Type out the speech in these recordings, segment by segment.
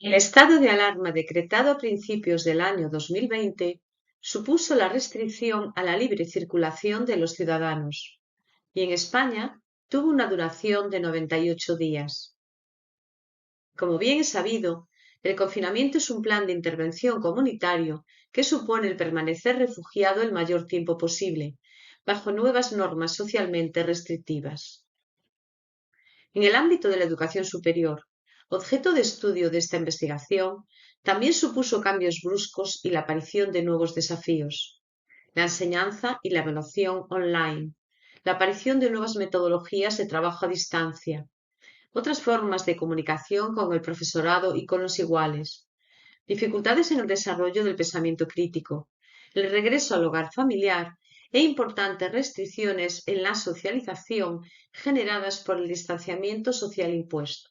El estado de alarma decretado a principios del año 2020 supuso la restricción a la libre circulación de los ciudadanos y en España tuvo una duración de 98 días. Como bien es sabido, el confinamiento es un plan de intervención comunitario que supone el permanecer refugiado el mayor tiempo posible, bajo nuevas normas socialmente restrictivas. En el ámbito de la educación superior, objeto de estudio de esta investigación, también supuso cambios bruscos y la aparición de nuevos desafíos. La enseñanza y la evaluación online, la aparición de nuevas metodologías de trabajo a distancia, otras formas de comunicación con el profesorado y con los iguales, dificultades en el desarrollo del pensamiento crítico, el regreso al hogar familiar e importantes restricciones en la socialización generadas por el distanciamiento social impuesto,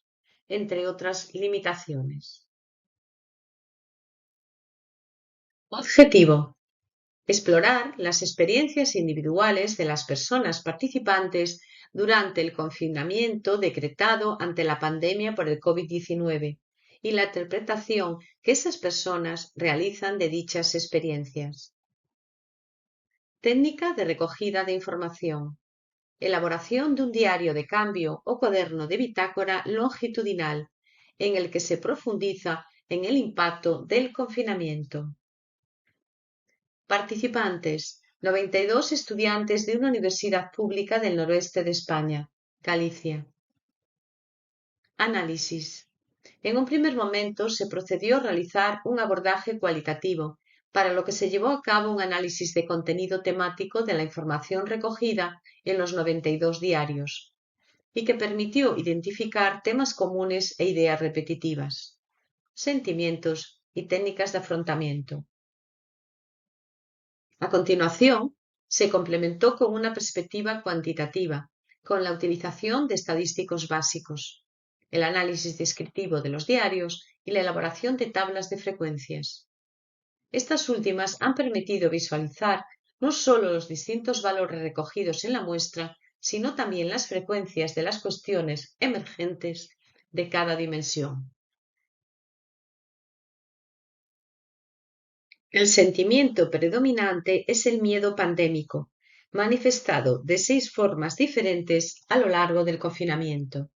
entre otras limitaciones. Objetivo: explorar las experiencias individuales de las personas participantes durante el confinamiento decretado ante la pandemia por el COVID-19 y la interpretación que esas personas realizan de dichas experiencias. Técnica de recogida de información. Elaboración de un diario de cambio o cuaderno de bitácora longitudinal en el que se profundiza en el impacto del confinamiento. Participantes: 92 estudiantes de una universidad pública del noroeste de España, Galicia. Análisis. En un primer momento se procedió a realizar un abordaje cualitativo, para lo que se llevó a cabo un análisis de contenido temático de la información recogida en los 92 diarios, y que permitió identificar temas comunes e ideas repetitivas, sentimientos y técnicas de afrontamiento. A continuación, se complementó con una perspectiva cuantitativa, con la utilización de estadísticos básicos, el análisis descriptivo de los diarios y la elaboración de tablas de frecuencias. Estas últimas han permitido visualizar no solo los distintos valores recogidos en la muestra, sino también las frecuencias de las cuestiones emergentes de cada dimensión. El sentimiento predominante es el miedo pandémico, manifestado de 6 formas diferentes a lo largo del confinamiento.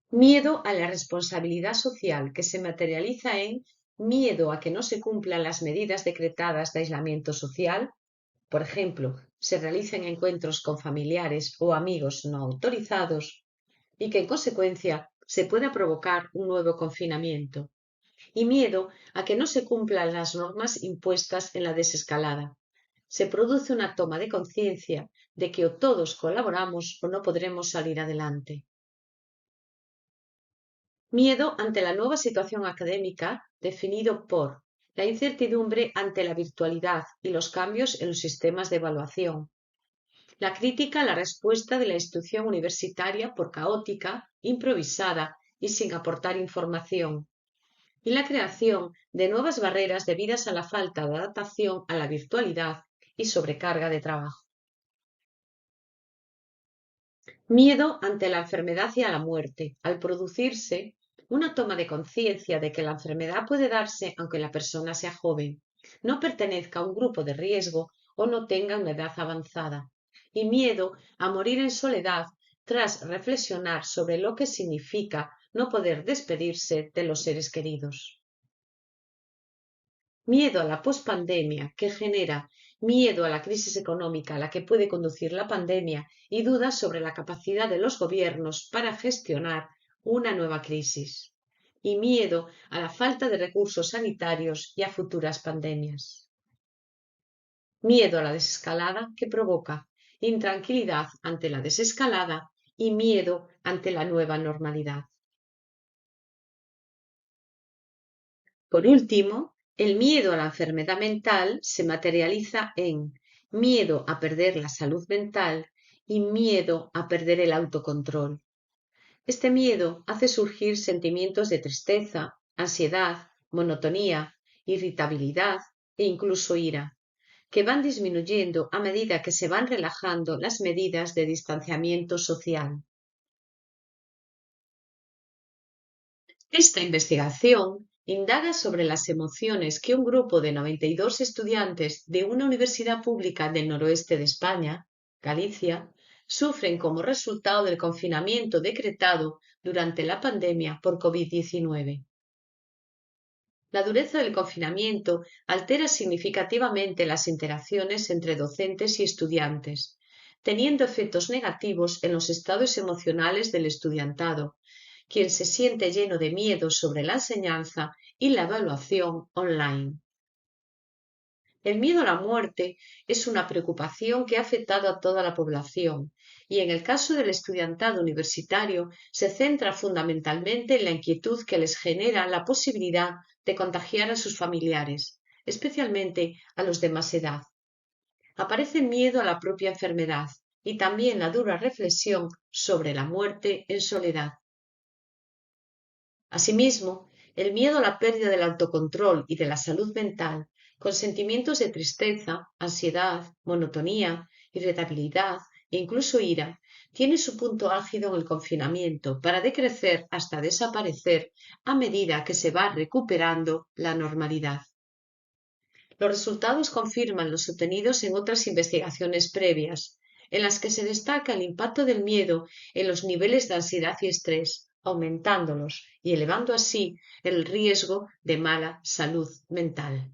Miedo a la responsabilidad social, que se materializa en miedo a que no se cumplan las medidas decretadas de aislamiento social, por ejemplo, se realicen encuentros con familiares o amigos no autorizados, y que en consecuencia se pueda provocar un nuevo confinamiento. Y miedo a que no se cumplan las normas impuestas en la desescalada. Se produce una toma de conciencia de que o todos colaboramos o no podremos salir adelante. Miedo ante la nueva situación académica, definido por la incertidumbre ante la virtualidad y los cambios en los sistemas de evaluación. La crítica a la respuesta de la institución universitaria por caótica, improvisada y sin aportar información. Y la creación de nuevas barreras debidas a la falta de adaptación a la virtualidad y sobrecarga de trabajo. Miedo ante la enfermedad y a la muerte, al producirse una toma de conciencia de que la enfermedad puede darse aunque la persona sea joven, no pertenezca a un grupo de riesgo o no tenga una edad avanzada. Y miedo a morir en soledad tras reflexionar sobre lo que significa no poder despedirse de los seres queridos. Miedo a la pospandemia, que genera miedo a la crisis económica a la que puede conducir la pandemia y dudas sobre la capacidad de los gobiernos para gestionar una nueva crisis. Y miedo a la falta de recursos sanitarios y a futuras pandemias. Miedo a la desescalada, que provoca intranquilidad ante la desescalada y miedo ante la nueva normalidad. Por último, el miedo a la enfermedad mental se materializa en miedo a perder la salud mental y miedo a perder el autocontrol. Este miedo hace surgir sentimientos de tristeza, ansiedad, monotonía, irritabilidad e incluso ira, que van disminuyendo a medida que se van relajando las medidas de distanciamiento social. Esta investigación indaga sobre las emociones que un grupo de 92 estudiantes de una universidad pública del noroeste de España, Galicia, sufren como resultado del confinamiento decretado durante la pandemia por COVID-19. La dureza del confinamiento altera significativamente las interacciones entre docentes y estudiantes, teniendo efectos negativos en los estados emocionales del estudiantado, quien se siente lleno de miedo sobre la enseñanza y la evaluación online. El miedo a la muerte es una preocupación que ha afectado a toda la población y en el caso del estudiantado universitario se centra fundamentalmente en la inquietud que les genera la posibilidad de contagiar a sus familiares, especialmente a los de más edad. Aparece el miedo a la propia enfermedad y también la dura reflexión sobre la muerte en soledad. Asimismo, el miedo a la pérdida del autocontrol y de la salud mental, con sentimientos de tristeza, ansiedad, monotonía, irritabilidad e incluso ira, tiene su punto álgido en el confinamiento para decrecer hasta desaparecer a medida que se va recuperando la normalidad. Los resultados confirman los obtenidos en otras investigaciones previas, en las que se destaca el impacto del miedo en los niveles de ansiedad y estrés, aumentándolos y elevando así el riesgo de mala salud mental.